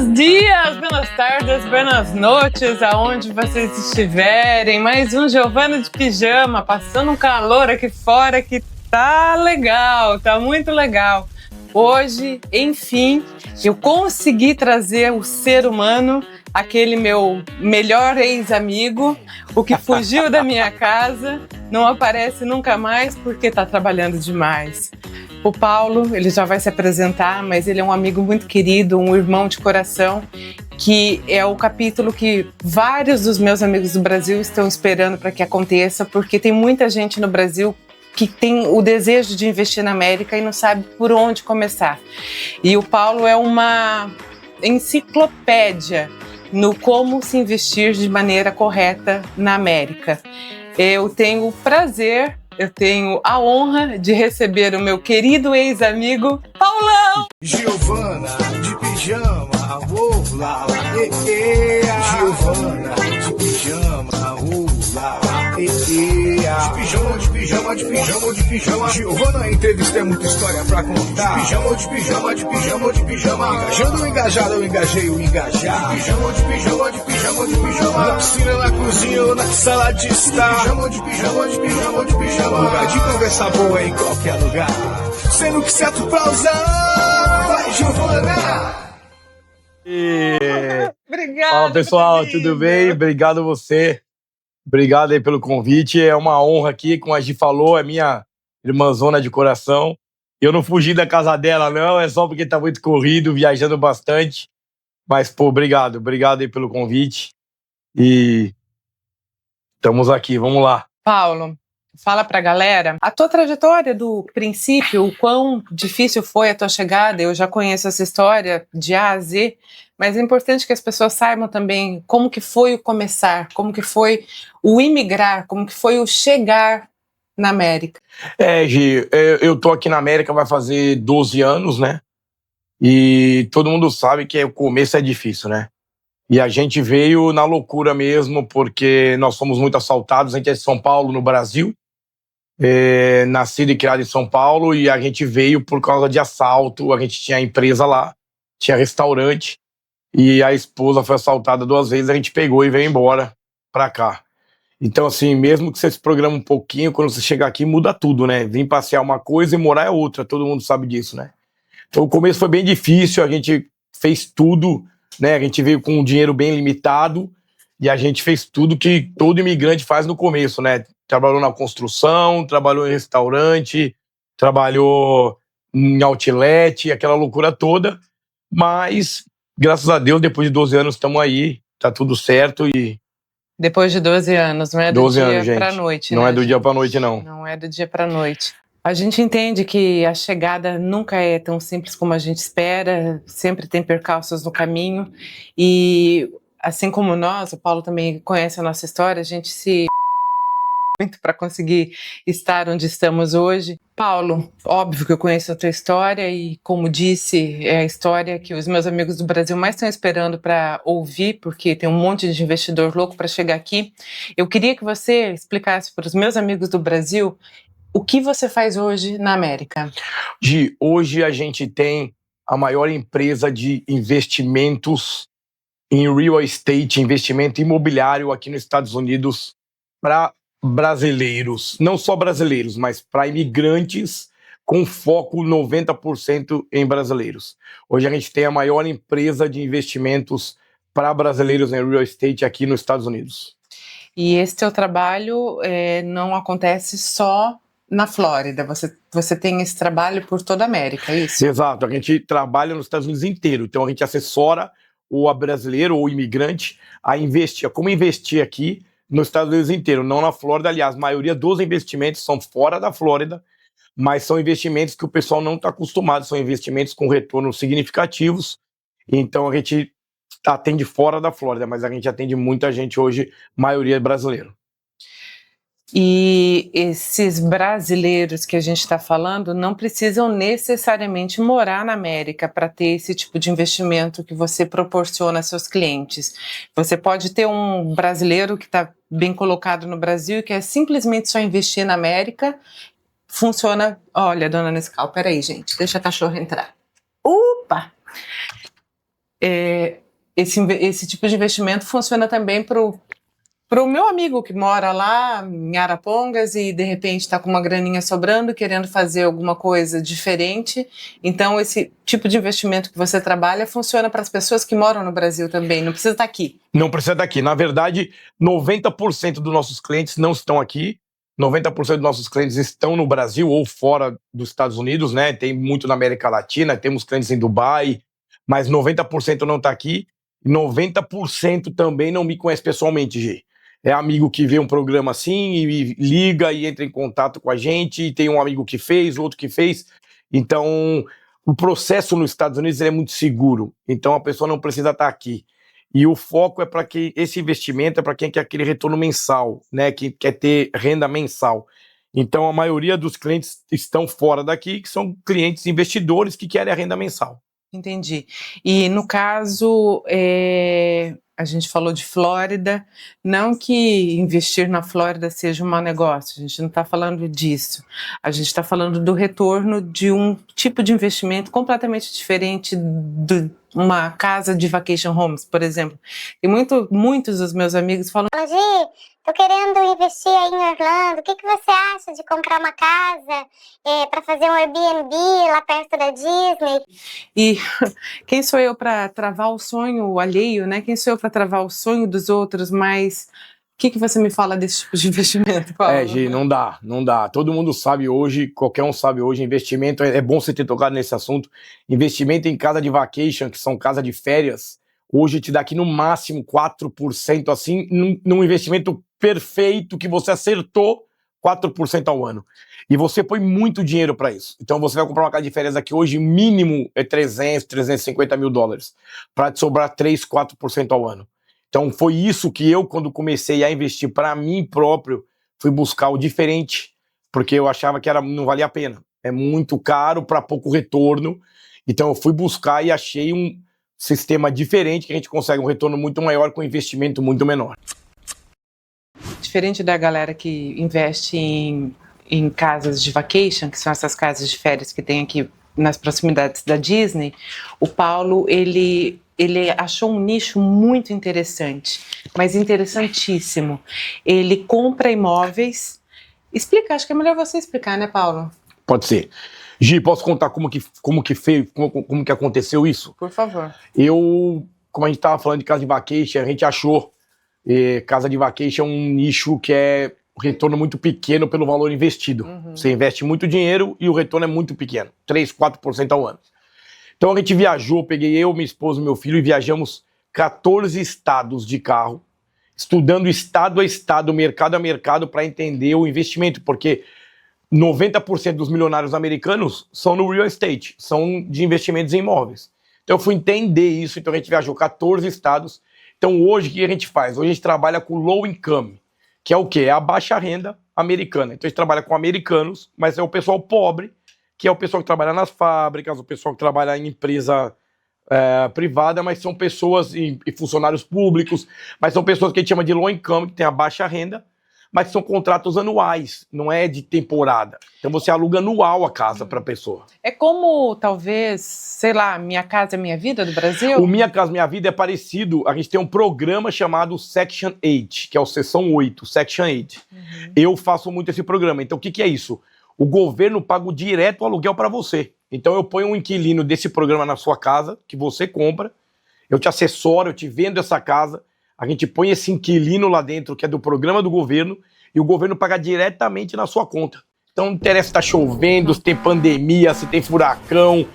Buenos dias, buenas tardes, buenas noites, aonde vocês estiverem. Mais um Giovana de Pijama, passando um calor aqui fora que tá legal, tá muito legal. Hoje, enfim, eu consegui trazer o ser humano, aquele meu melhor ex-amigo, o que fugiu da minha casa, não aparece nunca mais porque tá trabalhando demais. O Paulo, ele já vai se apresentar, mas ele é um amigo muito querido, um irmão de coração, que é o capítulo que vários dos meus amigos do Brasil estão esperando para que aconteça, porque tem muita gente no Brasil que tem o desejo de investir na América e não sabe por onde começar. E o Paulo é uma enciclopédia no como se investir de maneira correta na América. Eu tenho o prazer, eu tenho a honra de receber o meu querido ex-amigo, Paulão! Giovana de pijama, olá, Giovana de pijama, olá, de pijama. Giovana, entrevista é muita história pra contar. De pijama. Engajando, engajado, eu engajei o engajar. De pijama. Na piscina, na cozinha ou na sala de estar. De pijama. Lugar de conversa boa em qualquer lugar. Sendo que certo pra usar. Vai, Giovana! Obrigada. Fala, pessoal, tudo bem? Obrigado você. Obrigado aí pelo convite. É uma honra aqui, como a Gi falou, é minha irmãzona de coração. Eu não fugi da casa dela, não, é só porque tá muito corrido, viajando bastante. Mas, pô, obrigado aí pelo convite. E estamos aqui, vamos lá. Paulo, fala pra galera a tua trajetória do princípio, o quão difícil foi a tua chegada. Eu já conheço essa história de A a Z, mas é importante que as pessoas saibam também como que foi o começar, como que foi o imigrar, como que foi o chegar na América. Gi, eu tô aqui na América, vai fazer 12 anos, né? E todo mundo sabe que o começo é difícil, né? E a gente veio na loucura mesmo, porque nós fomos muito assaltados. A gente é de São Paulo, no Brasil. Nascido e criado em São Paulo, e a gente veio por causa de assalto. A gente tinha empresa lá, tinha restaurante, e a esposa foi assaltada 2 vezes. A gente pegou e veio embora pra cá. Então, assim, mesmo que você se programa um pouquinho, quando você chegar aqui muda tudo, né? Vir passear uma coisa e morar é outra, todo mundo sabe disso, né? Então o começo foi bem difícil, a gente fez tudo, né? A gente veio com um dinheiro bem limitado e a gente fez tudo que todo imigrante faz no começo, né? Trabalhou na construção, trabalhou em restaurante, trabalhou em outlet, aquela loucura toda, mas graças a Deus, depois de 12 anos estamos aí, tá tudo certo. E Depois de 12 anos, não é do 12 dia anos, gente. pra noite, Não né, é do gente? dia pra noite, não. Não é do dia pra noite. A gente entende que a chegada nunca é tão simples como a gente espera, sempre tem percalços no caminho, e assim como nós, o Paulo também conhece a nossa história, a gente se muito para conseguir estar onde estamos hoje. Paulo, óbvio que eu conheço a tua história e, como disse, é a história que os meus amigos do Brasil mais estão esperando para ouvir, porque tem um monte de investidor louco para chegar aqui. Eu queria que você explicasse para os meus amigos do Brasil o que você faz hoje na América. Gi, hoje a gente tem a maior empresa de investimentos em real estate, investimento imobiliário aqui nos Estados Unidos para brasileiros, não só brasileiros, mas para imigrantes, com foco 90% em brasileiros. Hoje a gente tem a maior empresa de investimentos para brasileiros em real estate aqui nos Estados Unidos. E esse teu trabalho não acontece só na Flórida, você tem esse trabalho por toda a América, é isso? Exato, a gente trabalha nos Estados Unidos inteiro, então a gente assessora o brasileiro ou o imigrante a investir, como investir aqui nos Estados Unidos inteiro, não na Flórida. Aliás, a maioria dos investimentos são fora da Flórida, mas são investimentos que o pessoal não está acostumado, são investimentos com retornos significativos, então a gente atende fora da Flórida, mas a gente atende muita gente hoje, maioria brasileira. E esses brasileiros que a gente está falando não precisam necessariamente morar na América para ter esse tipo de investimento que você proporciona aos seus clientes. Você pode ter um brasileiro que está bem colocado no Brasil e quer simplesmente só investir na América. Funciona. Olha, dona Nescau, peraí, gente, deixa a cachorra entrar. Opa! Esse tipo de investimento funciona também para o meu amigo que mora lá em Arapongas e de repente está com uma graninha sobrando, querendo fazer alguma coisa diferente. Então, esse tipo de investimento que você trabalha funciona para as pessoas que moram no Brasil também, não precisa estar aqui. Não precisa estar aqui. Na verdade, 90% dos nossos clientes não estão aqui. 90% dos nossos clientes estão no Brasil ou fora dos Estados Unidos, né? Tem muito na América Latina, temos clientes em Dubai, mas 90% não está aqui. 90% também não me conhece pessoalmente, Gi. É amigo que vê um programa assim e liga e entra em contato com a gente, e tem um amigo que fez, outro que fez. Então, o processo nos Estados Unidos é muito seguro. Então, a pessoa não precisa estar aqui. E o foco é para que esse investimento é para quem quer aquele retorno mensal, né? Quem quer ter renda mensal. Então, a maioria dos clientes estão fora daqui, que são clientes investidores que querem a renda mensal. Entendi. E no caso, a gente falou de Flórida, não que investir na Flórida seja um mau negócio, a gente não está falando disso. A gente está falando do retorno de um tipo de investimento completamente diferente de uma casa de vacation homes, por exemplo. E muitos dos meus amigos falam: Gi, tô querendo investir aí em Orlando, o que você acha de comprar uma casa para fazer um Airbnb lá perto da Disney? E quem sou eu para travar o sonho alheio, né? Quem sou eu para travar o sonho dos outros? Mas o que você me fala desse tipo de investimento, Paulo? Gi, não dá. Todo mundo sabe hoje, qualquer um sabe hoje, investimento, é bom você ter tocado nesse assunto, investimento em casa de vacation, que são casa de férias, hoje te dá aqui no máximo 4%, assim, num investimento perfeito que você acertou, 4% ao ano. E você põe muito dinheiro para isso. Então você vai comprar uma casa de férias aqui hoje, mínimo é 350 mil dólares, para te sobrar 3, 4% ao ano. Então foi isso que eu, quando comecei a investir para mim próprio, fui buscar o diferente, porque eu achava que não valia a pena. É muito caro para pouco retorno. Então eu fui buscar e achei um sistema diferente que a gente consegue um retorno muito maior com um investimento muito menor. Diferente da galera que investe em casas de vacation, que são essas casas de férias que tem aqui nas proximidades da Disney, o Paulo, ele achou um nicho muito interessante, mas interessantíssimo. Ele compra imóveis. Explica, acho que é melhor você explicar, né, Paulo? Pode ser. Gi, posso contar como que aconteceu isso? Por favor. Como a gente estava falando de casa de vacation, a gente achou casa de vacation é um nicho que é retorno muito pequeno pelo valor investido. Uhum. Você investe muito dinheiro e o retorno é muito pequeno, 3, 4% ao ano. Então a gente viajou, peguei eu, minha esposa e meu filho e viajamos 14 estados de carro, estudando estado a estado, mercado a mercado para entender o investimento, porque 90% dos milionários americanos são no real estate, são de investimentos em imóveis. Então eu fui entender isso, então a gente viajou 14 estados. Então hoje o que a gente faz? Hoje a gente trabalha com low income, que é o quê? É a baixa renda americana. Então a gente trabalha com americanos, mas é o pessoal pobre, que é o pessoal que trabalha nas fábricas, o pessoal que trabalha em empresa privada, mas são pessoas e funcionários públicos, mas são pessoas que a gente chama de low income, que tem a baixa renda, mas são contratos anuais, não é de temporada. Então você aluga anual a casa para a pessoa. É como, talvez, sei lá, Minha Casa Minha Vida do Brasil? O Minha Casa Minha Vida é parecido, a gente tem um programa chamado Section 8, que é o Seção 8, Section 8. Uhum. Eu faço muito esse programa. Então o que é isso? O governo paga direto o aluguel para você. Então eu ponho um inquilino desse programa na sua casa, que você compra, eu te assessoro, eu te vendo essa casa, a gente põe esse inquilino lá dentro, que é do programa do governo, e o governo paga diretamente na sua conta. Então não interessa se tá chovendo, se tem pandemia, se tem furacão,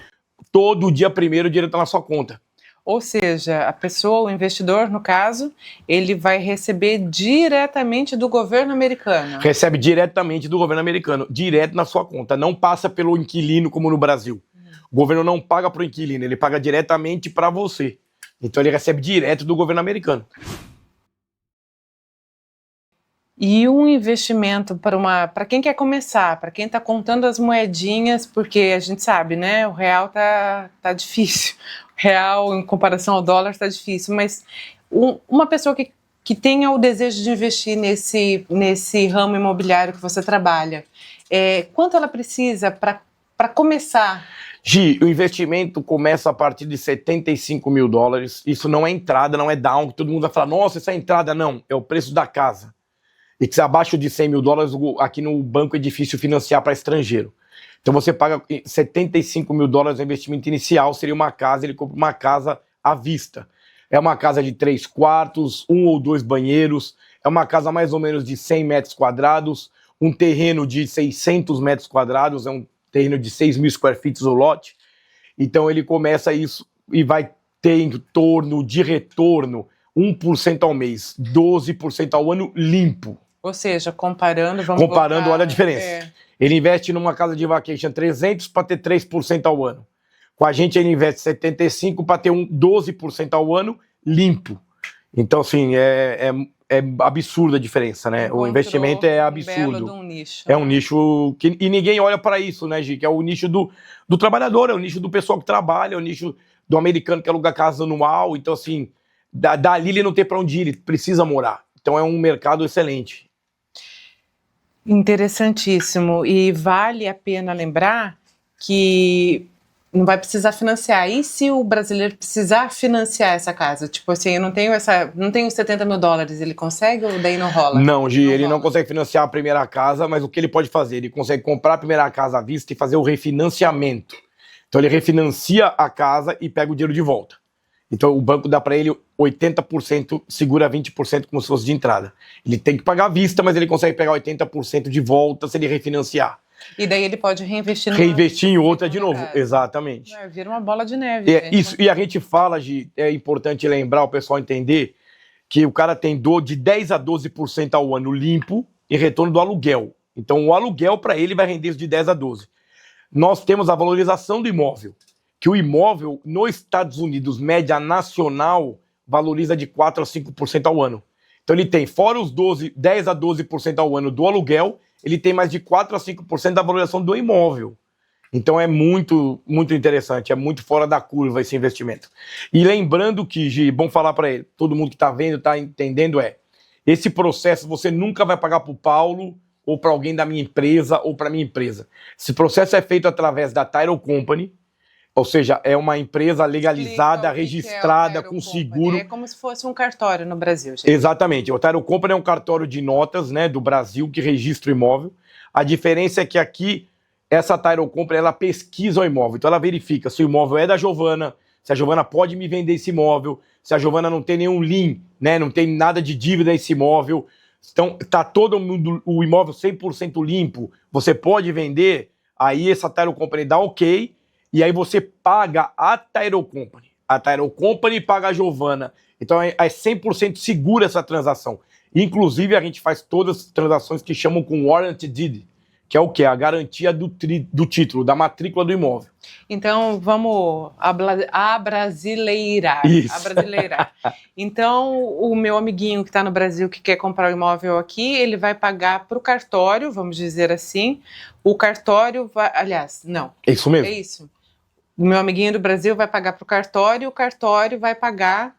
todo dia primeiro o dinheiro tá na sua conta. Ou seja, a pessoa, o investidor, no caso, ele vai receber diretamente do governo americano. Recebe diretamente do governo americano, direto na sua conta. Não passa pelo inquilino como no Brasil. O governo não paga para o inquilino, ele paga diretamente para você. Então ele recebe direto do governo americano. E um investimento para quem quer começar, para quem está contando as moedinhas, porque a gente sabe, né? O real tá difícil. O real, em comparação ao dólar, está difícil. Mas uma pessoa que tenha o desejo de investir nesse ramo imobiliário que você trabalha, quanto ela precisa para para começar? Gi, o investimento começa a partir de $75 mil. Isso não é entrada, não é down. Todo mundo vai falar, nossa, essa é entrada. Não, é o preço da casa. E que abaixo de $100 mil, aqui no banco é difícil financiar para estrangeiro. Então você paga $75 mil de investimento inicial, seria uma casa, ele compra uma casa à vista. É uma casa de 3 quartos, 1 ou 2 banheiros, é uma casa mais ou menos de 100 metros quadrados, um terreno de 600 metros quadrados, é um terreno de 6 mil square feet o lote. Então ele começa isso e vai ter em torno de retorno 1% ao mês, 12% ao ano limpo. Ou seja, comparando, olha a diferença. Ele investe numa casa de vacation 300 para ter 3% ao ano. Com a gente ele investe 75 para ter 12% ao ano limpo. Então, assim, é absurda a diferença, né? O investimento é absurdo. De um nicho, é um nicho que e ninguém olha para isso, né, Gi? Que é o nicho do trabalhador, é o nicho do pessoal que trabalha, é o nicho do americano que aluga casa anual. Então, assim, dali ele não tem para onde ir, ele precisa morar. Então é um mercado excelente. Interessantíssimo. E vale a pena lembrar que não vai precisar financiar. E se o brasileiro precisar financiar essa casa? Tipo assim, eu não tenho $70 mil, ele consegue ou daí não rola? Não, Gi, ele não consegue financiar a primeira casa, mas o que ele pode fazer? Ele consegue comprar a primeira casa à vista e fazer o refinanciamento. Então ele refinancia a casa e pega o dinheiro de volta. Então o banco dá para ele 80%, segura 20% como se fosse de entrada. Ele tem que pagar à vista, mas ele consegue pegar 80% de volta se ele refinanciar. E daí ele pode reinvestir em outra de novo, exatamente. Vira uma bola de neve. Isso, e a gente fala, Gi, é importante lembrar, o pessoal entender, que o cara tem de 10% a 12% ao ano limpo em retorno do aluguel. Então o aluguel para ele vai render de 10% a 12%. Nós temos a valorização do imóvel, que o imóvel nos Estados Unidos, média nacional, valoriza de 4% a 5% ao ano. Então ele tem, fora os 10% a 12% ao ano do aluguel, ele tem mais de 4% a 5% da valorização do imóvel. Então é muito, muito interessante, é muito fora da curva esse investimento. E lembrando que, Gi, bom falar para ele, todo mundo que está vendo, está entendendo, esse processo você nunca vai pagar para o Paulo ou para alguém da minha empresa ou para minha empresa. Esse processo é feito através da Title Company, ou seja, é uma empresa legalizada, registrada, com seguro. É como se fosse um cartório no Brasil, gente. Exatamente. O Title Company é um cartório de notas, né, do Brasil que registra o imóvel. A diferença é que aqui, essa Title Company, ela pesquisa o imóvel. Então ela verifica se o imóvel é da Giovana, se a Giovana pode me vender esse imóvel, se a Giovana não tem nenhum lien, né, não tem nada de dívida nesse imóvel. Então está todo mundo, o imóvel 100% limpo, você pode vender, aí essa Title Company dá ok, e aí você paga a Title Company. A Title Company paga a Giovana. Então é 100% segura essa transação. Inclusive, a gente faz todas as transações que chamam com Warranty Deed, que é o quê? A garantia do título, da matrícula do imóvel. Então, vamos abrasileirar. Isso. Abrasileirar. Então, o meu amiguinho que está no Brasil, que quer comprar o imóvel aqui, ele vai pagar para o cartório, vamos dizer assim. O cartório vai... Aliás, não. É isso mesmo. É isso. O meu amiguinho do Brasil vai pagar para o cartório vai pagar...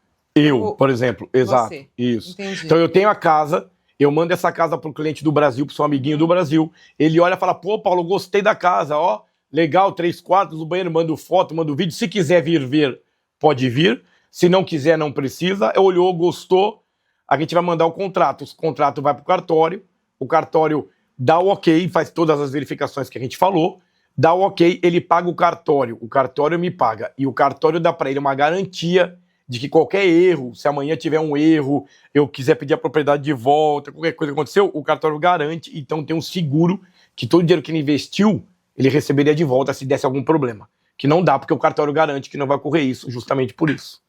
Por exemplo, exato. Você. Isso. Entendi. Então eu tenho a casa, eu mando essa casa para o cliente do Brasil, para o seu amiguinho do Brasil. Ele olha e fala, pô, Paulo, gostei da casa, ó. Legal, 3 quartos, o banheiro, mando foto, mando vídeo. Se quiser vir ver, pode vir. Se não quiser, não precisa. Olhou, gostou, a gente vai mandar o contrato. O contrato vai para o cartório dá o ok, faz todas as verificações que a gente falou, dá o ok, ele paga o cartório me paga. E o cartório dá para ele uma garantia de que qualquer erro, se amanhã tiver um erro, eu quiser pedir a propriedade de volta, qualquer coisa que aconteceu, o cartório garante, então tem um seguro que todo o dinheiro que ele investiu, ele receberia de volta se desse algum problema. Que não dá, porque o cartório garante que não vai ocorrer isso, justamente por isso.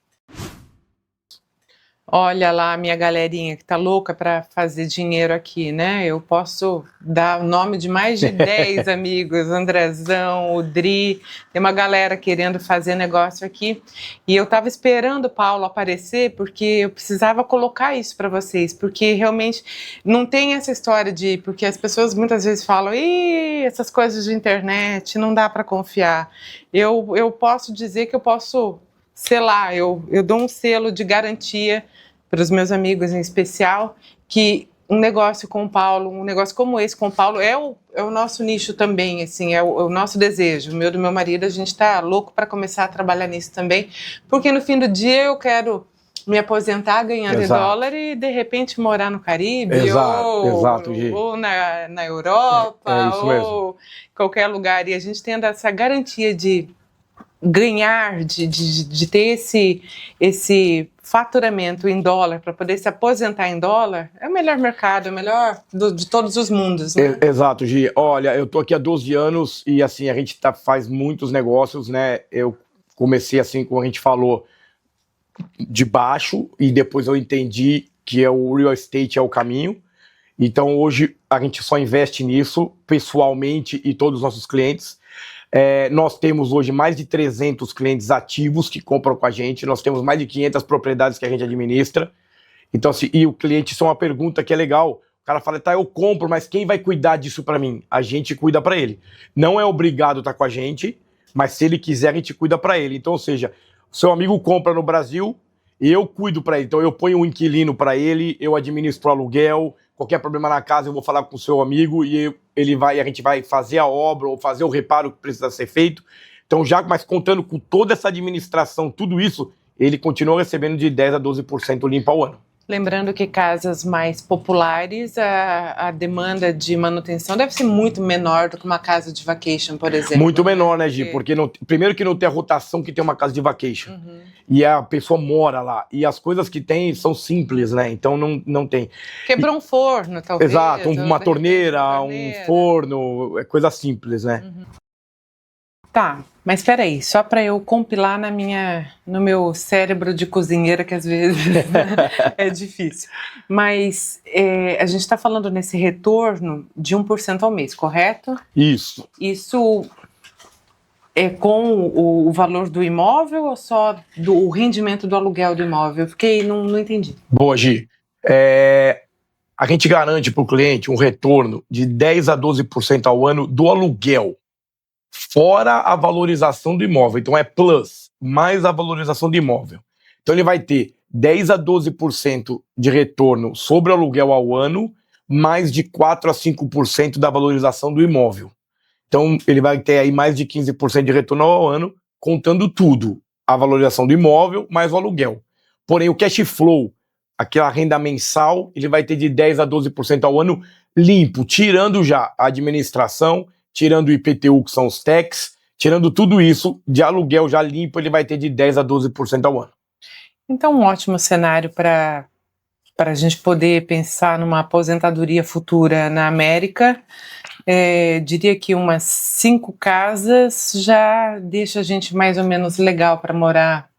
Olha lá a minha galerinha que tá louca para fazer dinheiro aqui, né? Eu posso dar o nome de mais de 10 amigos, Andrezão, o Dri, tem uma galera querendo fazer negócio aqui. E eu tava esperando o Paulo aparecer porque eu precisava colocar isso para vocês, porque realmente não tem essa história de... Porque as pessoas muitas vezes falam, ih, essas coisas de internet, não dá para confiar. Eu posso dizer que eu posso... eu dou um selo de garantia para os meus amigos em especial, que um negócio com o Paulo, um negócio como esse com o Paulo, é o nosso nicho também, assim, é o nosso desejo, o meu e do meu marido, a gente está louco para começar a trabalhar nisso também, porque no fim do dia eu quero me aposentar ganhando em dólar e de repente morar no Caribe, ou na Europa, ou qualquer lugar, e a gente tendo essa garantia de ganhar, de ter esse faturamento em dólar para poder se aposentar em dólar, é o melhor mercado, é o melhor de todos os mundos, né? Exato, Gi. Olha, eu tô aqui há 12 anos e assim, a gente faz muitos negócios, né? Eu comecei assim, como a gente falou, de baixo, e depois eu entendi que o real estate é o caminho. Então hoje a gente só investe nisso, pessoalmente, e todos os nossos clientes. Nós temos hoje mais de 300 clientes ativos que compram com a gente, nós temos mais de 500 propriedades que a gente administra. Então, assim, e o cliente, isso é uma pergunta que é legal. O cara fala, tá, eu compro, mas quem vai cuidar disso para mim? A gente cuida para ele. Não é obrigado a estar com a gente, mas se ele quiser, a gente cuida para ele. Então, ou seja, o seu amigo compra no Brasil e eu cuido para ele. Então, eu ponho um inquilino para ele, eu administro o aluguel, qualquer problema na casa eu vou falar com o seu amigo e a gente vai fazer a obra ou fazer o reparo que precisa ser feito. Então, mas contando com toda essa administração, tudo isso, ele continua recebendo de 10% a 12% limpo ao ano. Lembrando que casas mais populares, a demanda de manutenção deve ser muito menor do que uma casa de vacation, por exemplo. Muito menor, né, Gi? Porque primeiro que não tem a rotação que tem uma casa de vacation. Uhum. E a pessoa mora lá. E as coisas que tem são simples, né? Então não tem. Quebrou um forno, talvez. Exato, uma torneira, um forno, é coisa simples, né? Uhum. Tá, mas espera aí, só para eu compilar no meu cérebro de cozinheira, que às vezes é difícil. Mas a gente está falando nesse retorno de 1% ao mês, correto? Isso. Isso é com o valor do imóvel ou só do rendimento do aluguel do imóvel? Porque não entendi. Boa, Gi. A gente garante para o cliente um retorno de 10% a 12% ao ano do aluguel, fora a valorização do imóvel. Então é plus, mais a valorização do imóvel. Então ele vai ter 10% a 12% de retorno sobre o aluguel ao ano, mais de 4% a 5% da valorização do imóvel. Então ele vai ter aí mais de 15% de retorno ao ano, contando tudo, a valorização do imóvel mais o aluguel. Porém o cash flow, aquela renda mensal, ele vai ter de 10% a 12% ao ano limpo, tirando já a administração, tirando o IPTU, que são os tax, tirando tudo isso, de aluguel já limpo, ele vai ter de 10% a 12% ao ano. Então, um ótimo cenário para a gente poder pensar numa aposentadoria futura na América. Diria que umas 5 casas já deixa a gente mais ou menos legal para morar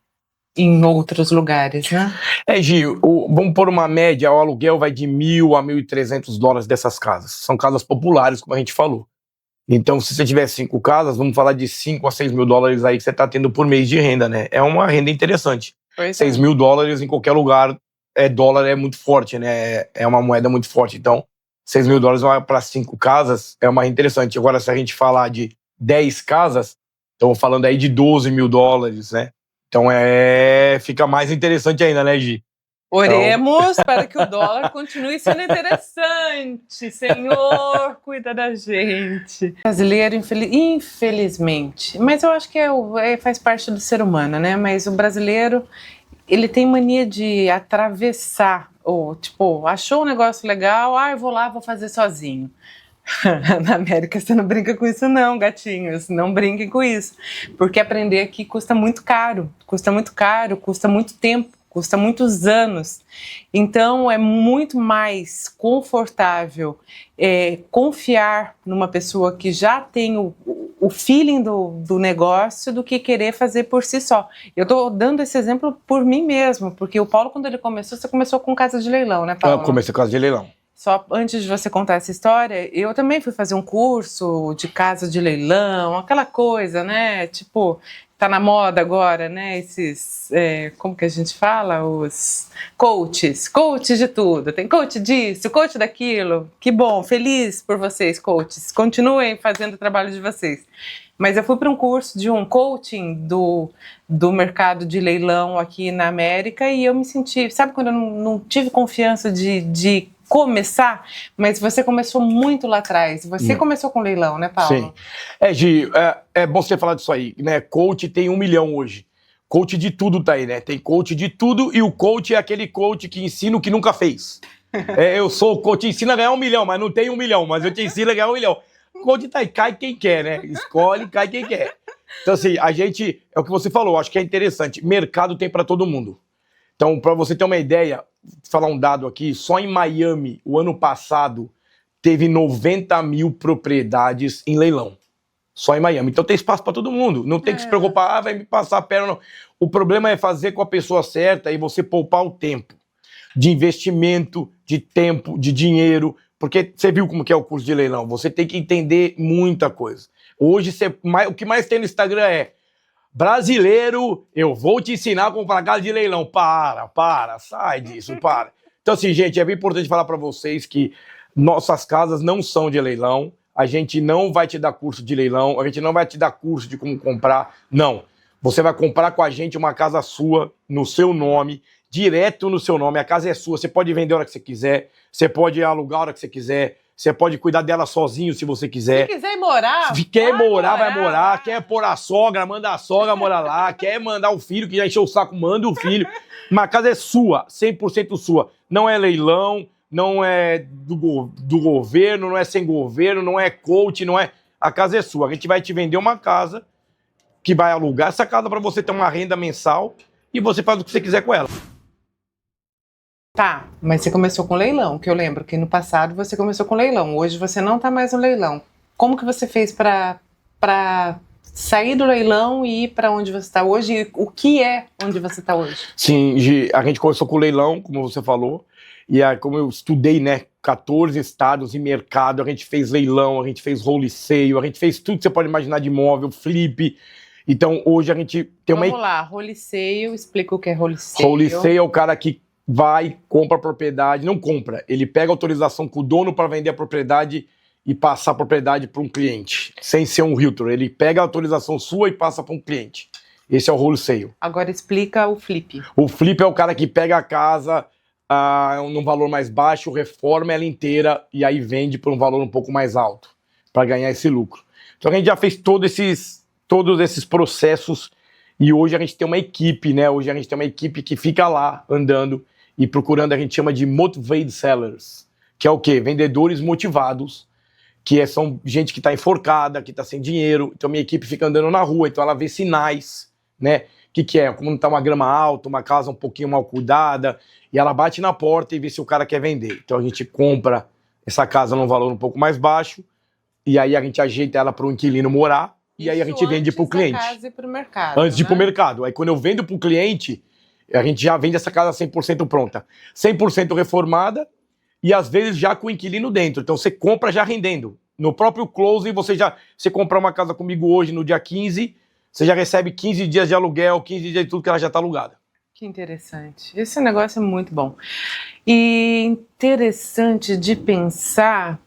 em outros lugares, né? Gil, vamos pôr uma média, o aluguel vai de $1.000 a $1.300 dessas casas. São casas populares, como a gente falou. Então, se você tiver 5 casas, vamos falar de $5 a $6.000 aí que você está tendo por mês de renda, né? É uma renda interessante. $6.000 em qualquer lugar, dólar é muito forte, né? É uma moeda muito forte. Então, $6.000 para 5 casas é uma renda interessante. Agora, se a gente falar de 10 casas, estamos falando aí de $12.000, né? Então, fica mais interessante ainda, né, Gi? Oremos para que o dólar continue sendo interessante. Senhor, cuida da gente. Brasileiro, infelizmente, mas eu acho que faz parte do ser humano, né? Mas o brasileiro, ele tem mania de atravessar, ou tipo, achou um negócio legal, eu vou lá, vou fazer sozinho. Na América você não brinca com isso não, gatinhos, não brinquem com isso, porque aprender aqui custa muito caro, custa muito tempo, custa muitos anos. Então é muito mais confortável confiar numa pessoa que já tem o feeling do negócio do que querer fazer por si só. Eu estou dando esse exemplo por mim mesmo, porque o Paulo, quando ele começou, você começou com casa de leilão, né, Paulo? Eu comecei com casa de leilão. Só antes de você contar essa história, eu também fui fazer um curso de casa de leilão, aquela coisa, né? Tipo, tá na moda agora, né? Esses, como que a gente fala? Os coaches de tudo. Tem coach disso, coach daquilo. Que bom, feliz por vocês, coaches. Continuem fazendo o trabalho de vocês. Mas eu fui para um curso de um coaching do mercado de leilão aqui na América e eu me senti, sabe quando eu não tive confiança de começar, mas você começou muito lá atrás. Você começou com leilão, né, Paulo? Sim. Gi, é bom você falar disso aí, né? Coach tem 1 milhão hoje. Coach de tudo tá aí, né? Tem coach de tudo e o coach é aquele coach que ensina o que nunca fez. Eu sou o coach, ensina a ganhar 1 milhão, mas não tem 1 milhão, mas eu te ensino a ganhar 1 milhão. O coach tá aí, cai quem quer, né? Escolhe, cai quem quer. Então, assim, a gente, é o que você falou, acho que é interessante. Mercado tem pra todo mundo. Então, pra você ter uma ideia, vou falar um dado aqui, só em Miami, o ano passado, teve 90 mil propriedades em leilão. Só em Miami. Então tem espaço para todo mundo. Não tem que se preocupar, vai me passar a perna, não. O problema é fazer com a pessoa certa e você poupar o tempo de investimento, de tempo, de dinheiro. Porque você viu como que é o curso de leilão. Você tem que entender muita coisa. Hoje, o que mais tem no Instagram é brasileiro, eu vou te ensinar a comprar casa de leilão. Para, sai disso, para. Então assim, gente, é bem importante falar para vocês que nossas casas não são de leilão. A gente não vai te dar curso de leilão, a gente não vai te dar curso de como comprar, não. Você vai comprar com a gente uma casa sua, no seu nome, direto no seu nome, a casa é sua, você pode vender a hora que você quiser, você pode alugar a hora que você quiser, você pode cuidar dela sozinho se você quiser. Se quiser morar, se quer morar, vai morar, quer pôr a sogra, manda a sogra morar lá, quer mandar o filho que já encheu o saco, manda o filho. Uma casa é sua, 100% sua, não é leilão, não é do governo, não é sem governo, não é coach, não é... A casa é sua. A gente vai te vender uma casa que vai alugar essa casa para você ter uma renda mensal e você faz o que você quiser com ela. Tá, mas você começou com leilão, que eu lembro que no passado você começou com leilão. Hoje você não tá mais no leilão. Como que você fez para sair do leilão e ir para onde você está hoje? E o que é onde você está hoje? Sim, a gente começou com leilão, como você falou. E aí, como eu estudei, né, 14 estados e mercado, a gente fez leilão, a gente fez wholesale, a gente fez tudo que você pode imaginar de imóvel, flip. Então, hoje a gente tem Vamos lá, wholesale, explica o que é wholesale. Wholesale é o cara que vai, compra a propriedade, não compra, ele pega autorização com o dono para vender a propriedade e passar a propriedade para um cliente, sem ser um realtor. Ele pega a autorização sua e passa para um cliente. Esse é o wholesale. Agora explica o flip. O flip é o cara que pega a casa num valor mais baixo, reforma ela inteira e aí vende por um valor um pouco mais alto para ganhar esse lucro. Então a gente já fez todos esses processos e hoje a gente tem uma equipe, né? Hoje a gente tem uma equipe que fica lá andando e procurando, a gente chama de motivated sellers, que é o quê? Vendedores motivados, que são gente que está enforcada, que está sem dinheiro. Então minha equipe fica andando na rua, então ela vê sinais, né? O que é? Como não está uma grama alta, uma casa um pouquinho mal cuidada, e ela bate na porta e vê se o cara quer vender. Então a gente compra essa casa num valor um pouco mais baixo, e aí a gente ajeita ela para o inquilino morar, e aí a gente vende para o cliente. Antes de ir para o mercado. Antes de ir para o mercado. Aí quando eu vendo para o cliente, a gente já vende essa casa 100% pronta. 100% reformada, e às vezes já com o inquilino dentro. Então você compra já rendendo. No próprio closing, você comprar uma casa comigo hoje, no dia 15, você já recebe 15 dias de aluguel, 15 dias de tudo que ela já está alugada. Que interessante. Esse negócio é muito bom. E interessante de pensar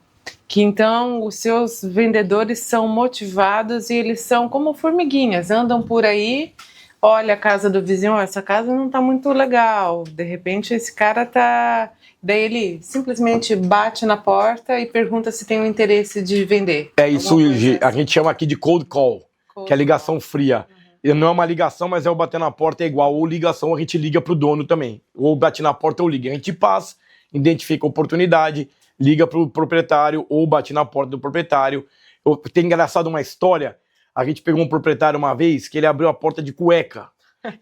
que então os seus vendedores são motivados e eles são como formiguinhas, andam por aí, olha a casa do vizinho, oh, essa casa não tá muito legal, de repente esse cara tá... Daí ele simplesmente bate na porta e pergunta se tem o interesse de vender. É isso, a gente chama aqui de cold call, que é ligação fria. Não é uma ligação, mas é o bater na porta é igual. Ou ligação, a gente liga pro dono também. Ou bate na porta ou liga. A gente passa, identifica a oportunidade, liga pro proprietário ou bate na porta do proprietário. Tem engraçado uma história. A gente pegou um proprietário uma vez que ele abriu a porta de cueca.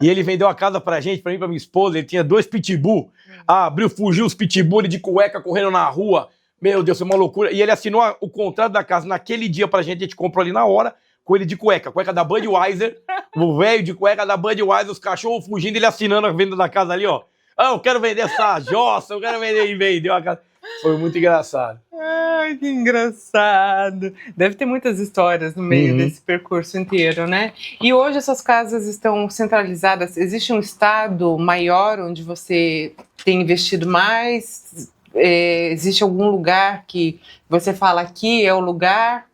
E ele vendeu a casa pra gente, pra mim e pra minha esposa. Ele tinha 2 pitbull. Abriu, fugiu os pitbull, ele de cueca correndo na rua. Meu Deus, foi uma loucura. E ele assinou o contrato da casa naquele dia pra gente. A gente comprou ali na hora. Com ele de cueca da Budweiser, o velho de cueca da Budweiser, os cachorros fugindo, ele assinando a venda da casa ali, ó. Ah, eu quero vender essa jossa, eu quero vender, e vendeu a casa. Foi muito engraçado. Ai, que engraçado. Deve ter muitas histórias no meio desse percurso inteiro, né? E hoje essas casas estão centralizadas, existe um estado maior onde você tem investido mais? Existe algum lugar que você fala aqui é o lugar?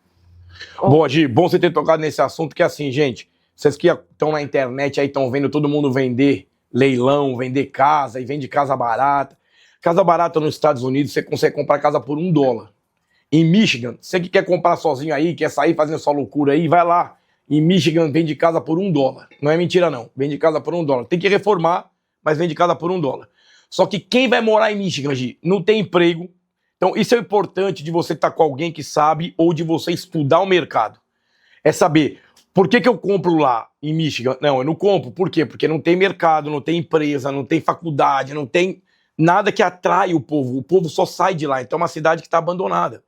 Bom, Gi, bom você ter tocado nesse assunto, que assim, gente, vocês que estão na internet aí, estão vendo todo mundo vender leilão, vender casa e vende casa barata. Casa barata nos Estados Unidos, você consegue comprar casa por $1. Em Michigan, você que quer comprar sozinho aí, quer sair fazendo sua loucura aí, vai lá. Em Michigan, vende casa por $1. Não é mentira, não. Vende casa por $1. Tem que reformar, mas vende casa por $1. Só que quem vai morar em Michigan, Gi, não tem emprego. Então, isso é importante de você estar com alguém que sabe ou de você estudar o mercado. É saber, por que eu compro lá em Michigan? Não, eu não compro. Por quê? Porque não tem mercado, não tem empresa, não tem faculdade, não tem nada que atrai o povo. O povo só sai de lá. Então, é uma cidade que está abandonada.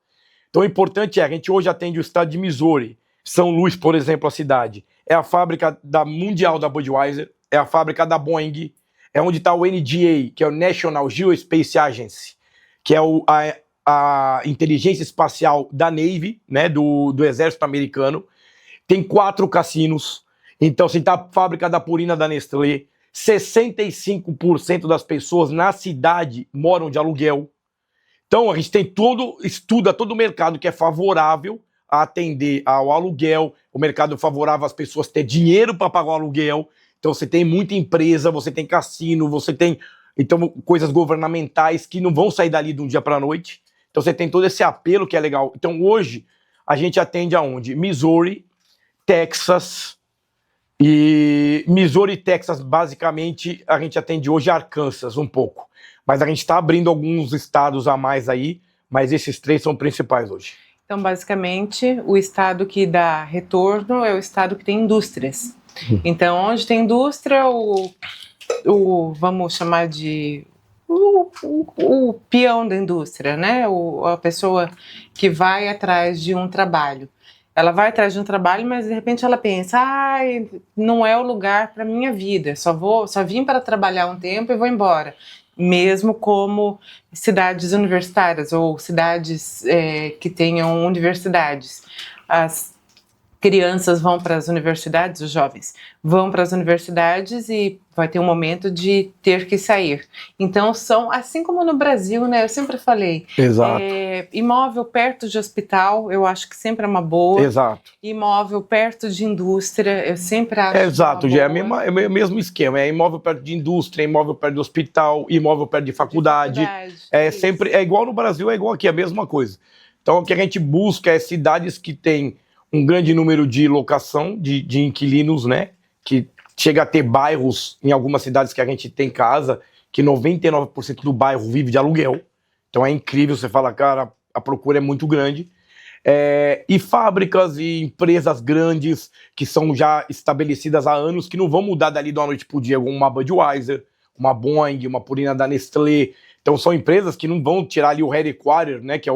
Então, o importante é, a gente hoje atende o estado de Missouri. São Luís, por exemplo, a cidade. É a fábrica da mundial da Budweiser, é a fábrica da Boeing, é onde está o NGA, que é o National Geospace Agency, que é a inteligência espacial da Navy, né, do exército americano. Tem 4 cassinos. Então, assim, tá a fábrica da Purina da Nestlé. 65% das pessoas na cidade moram de aluguel. Então, a gente tem estuda todo o mercado que é favorável a atender ao aluguel, o mercado favorável às pessoas ter dinheiro para pagar o aluguel. Então, você tem muita empresa, você tem cassino, você tem então coisas governamentais que não vão sair dali de um dia para a noite. Então, você tem todo esse apelo que é legal. Então, hoje, a gente atende aonde? Missouri, Texas. E Missouri e Texas, basicamente, a gente atende hoje Arkansas um pouco. Mas a gente está abrindo alguns estados a mais aí, mas esses 3 são principais hoje. Então, basicamente, o estado que dá retorno é o estado que tem indústrias. Então, onde tem indústria, vamos chamar de o peão da indústria, né? A pessoa que vai atrás de um trabalho. Ela vai atrás de um trabalho, mas de repente ela pensa, não é o lugar para minha vida, só vim para trabalhar um tempo e vou embora. Mesmo como cidades universitárias ou cidades que tenham universidades. As crianças vão para as universidades, os jovens vão para as universidades e vai ter um momento de ter que sair. Então são, assim como no Brasil, né? Eu sempre falei, Exato. Imóvel perto de hospital, eu acho que sempre é uma boa. Exato. Imóvel perto de indústria, eu sempre acho Exato, uma é boa. é o mesmo esquema, é imóvel perto de indústria, imóvel perto de hospital, imóvel perto de faculdade. Sempre, é igual no Brasil, é igual aqui, é a mesma coisa. Então o que a gente busca é cidades que têm um grande número de locação, de inquilinos, né? Que chega a ter bairros, em algumas cidades que a gente tem casa, que 99% do bairro vive de aluguel. Então é incrível, você fala, cara, a procura é muito grande. E fábricas e empresas grandes que são já estabelecidas há anos, que não vão mudar dali de uma noite para o dia, uma Budweiser, uma Boeing, uma Purina da Nestlé. Então são empresas que não vão tirar ali o headquarter, né? Que é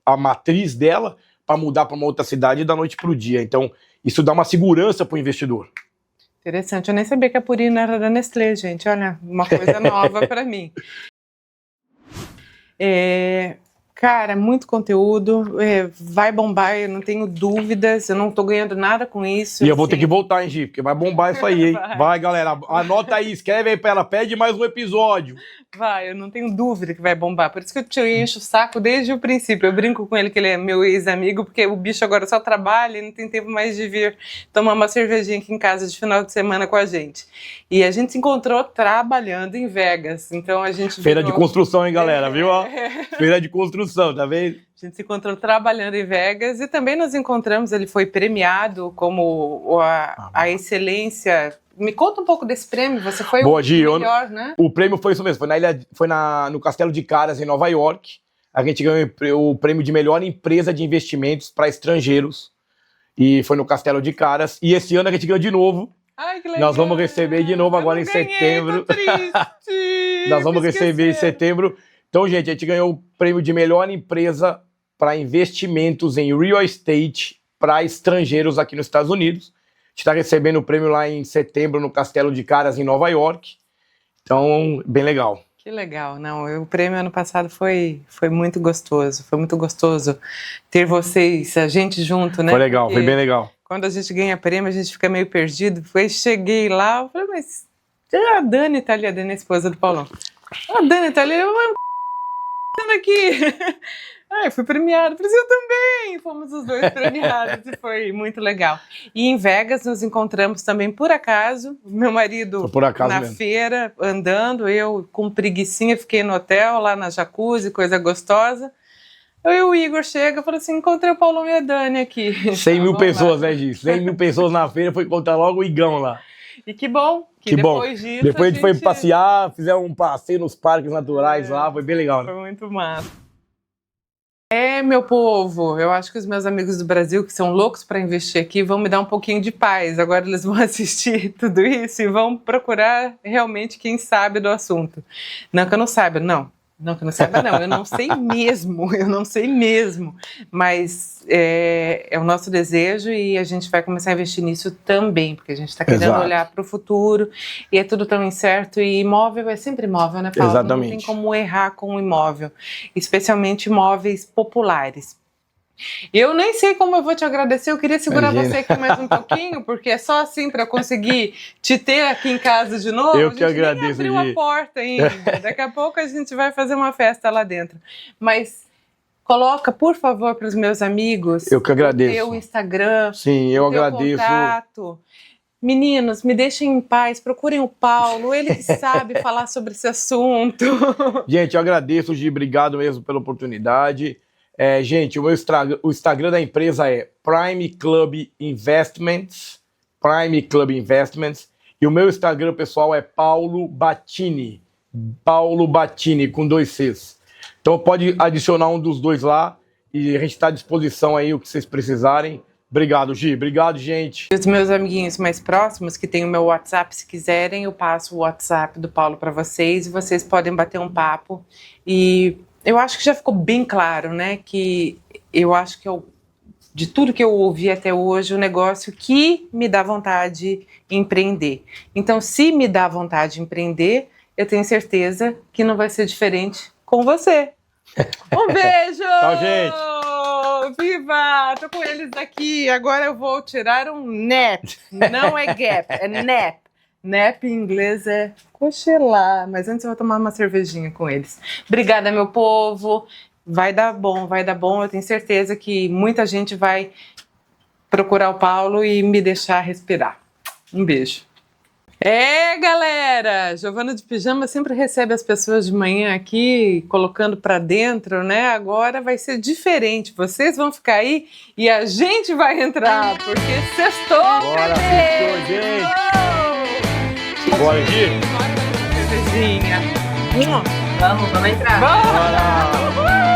a matriz dela, para mudar para uma outra cidade da noite para o dia. Então, isso dá uma segurança para o investidor. Interessante. Eu nem sabia que a Purina era da Nestlé, gente. Olha, uma coisa nova para mim. Cara, muito conteúdo. Vai bombar, eu não tenho dúvidas. Eu não tô ganhando nada com isso. E eu vou ter que voltar, hein, Gi? Porque vai bombar isso aí, hein? Vai, galera. Anota aí, escreve aí para ela. Pede mais um episódio. Vai, eu não tenho dúvida que vai bombar. Por isso que eu te encho o saco desde o princípio. Eu brinco com ele que ele é meu ex-amigo, porque o bicho agora só trabalha e não tem tempo mais de vir tomar uma cervejinha aqui em casa de final de semana com a gente. E a gente se encontrou trabalhando em Vegas. Então a gente... Feira de construção, hein, galera? Viu? Feira de construção, tá vendo? A gente se encontrou trabalhando em Vegas e também nos encontramos, ele foi premiado como a excelência. Me conta um pouco desse prêmio, você foi o melhor, né? O prêmio foi isso mesmo, foi no Castelo de Caras, em Nova York. A gente ganhou o prêmio de melhor empresa de investimentos para estrangeiros. E foi no Castelo de Caras. E esse ano a gente ganhou de novo. Ai, que legal. Nós vamos receber de novo agora em setembro. Tô triste. Nós vamos receber em setembro. Então, gente, a gente ganhou o prêmio de melhor empresa para investimentos em real estate para estrangeiros aqui nos Estados Unidos. A gente está recebendo o prêmio lá em setembro no Castelo de Caras, em Nova York. Então, bem legal. Que legal. Não, o prêmio ano passado foi muito gostoso. Foi muito gostoso ter vocês, a gente junto, né? Foi legal, porque foi bem legal. Quando a gente ganha prêmio, a gente fica meio perdido. Cheguei lá, eu falei, mas a Dani tá ali, a Dani é a esposa do Paulão. A Dani tá ali, eu aqui. Eu fui premiada, por isso eu também. Fomos os dois premiados e foi muito legal. E em Vegas nos encontramos também por acaso. Meu marido por acaso na mesmo. feira, andando, eu com preguicinha, fiquei no hotel, lá na jacuzzi, coisa gostosa. Eu e o Igor chega e fala assim, encontrei o Paulão e a Dani aqui. 100 mil Vamos pessoas, lá. né, Gi? 100 mil pessoas na feira, foi encontrar logo o Igão lá. E que bom que depois disso Depois a gente foi passear, fizemos um passeio nos parques naturais lá, foi bem legal, né? Foi muito massa. Meu povo, eu acho que os meus amigos do Brasil que são loucos para investir aqui vão me dar um pouquinho de paz. Agora eles vão assistir tudo isso e vão procurar realmente quem sabe do assunto. Não que eu não saiba, não. Não que eu não saiba, não. Eu não sei mesmo. Mas é o nosso desejo e a gente vai começar a investir nisso também, porque a gente está querendo olhar para o futuro e é tudo tão incerto. E imóvel é sempre imóvel, né, Paulo? Exatamente. Não tem como errar com o imóvel, especialmente imóveis populares. Eu nem sei como eu vou te agradecer, eu queria segurar você aqui mais um pouquinho, porque é só assim para conseguir te ter aqui em casa de novo. Eu que agradeço, nem abriu a porta ainda, daqui a pouco a gente vai fazer uma festa lá dentro. Mas coloca, por favor, para os meus amigos, eu que agradeço. O teu Instagram, sim, eu agradeço. Contato. Meninos, me deixem em paz, procurem o Paulo, ele que sabe falar sobre esse assunto. Gente, eu agradeço, Gi, obrigado mesmo pela oportunidade. Gente, o Instagram da empresa é Prime Club Investments, e o meu Instagram pessoal é Paulo Battini, com 2 Cs. Então pode adicionar um dos dois lá e a gente está à disposição aí, o que vocês precisarem. Obrigado, Gi. Obrigado, gente. E os meus amiguinhos mais próximos, que tem o meu WhatsApp, se quiserem, eu passo o WhatsApp do Paulo para vocês e vocês podem bater um papo. E eu acho que já ficou bem claro, né, que eu acho que de tudo que eu ouvi até hoje, o negócio que me dá vontade de empreender. Então, se me dá vontade de empreender, eu tenho certeza que não vai ser diferente com você. Um beijo! Tchau, gente! Viva! Tô com eles aqui. Agora eu vou tirar um nap. Não é gap, é nap. Nap em inglês é cochilar. Mas antes eu vou tomar uma cervejinha com eles. Obrigada, meu povo. Vai dar bom, vai dar bom. Eu tenho certeza que muita gente vai procurar o Paulo e me deixar respirar. Um beijo. Galera, Giovana de Pijama sempre recebe as pessoas de manhã aqui, colocando pra dentro, né? Agora vai ser diferente, vocês vão ficar aí e a gente vai entrar, porque sextou, bora, sextou, gente! Bora, Gi! Bora fazer uma cervejinha. Vamos entrar. Bora!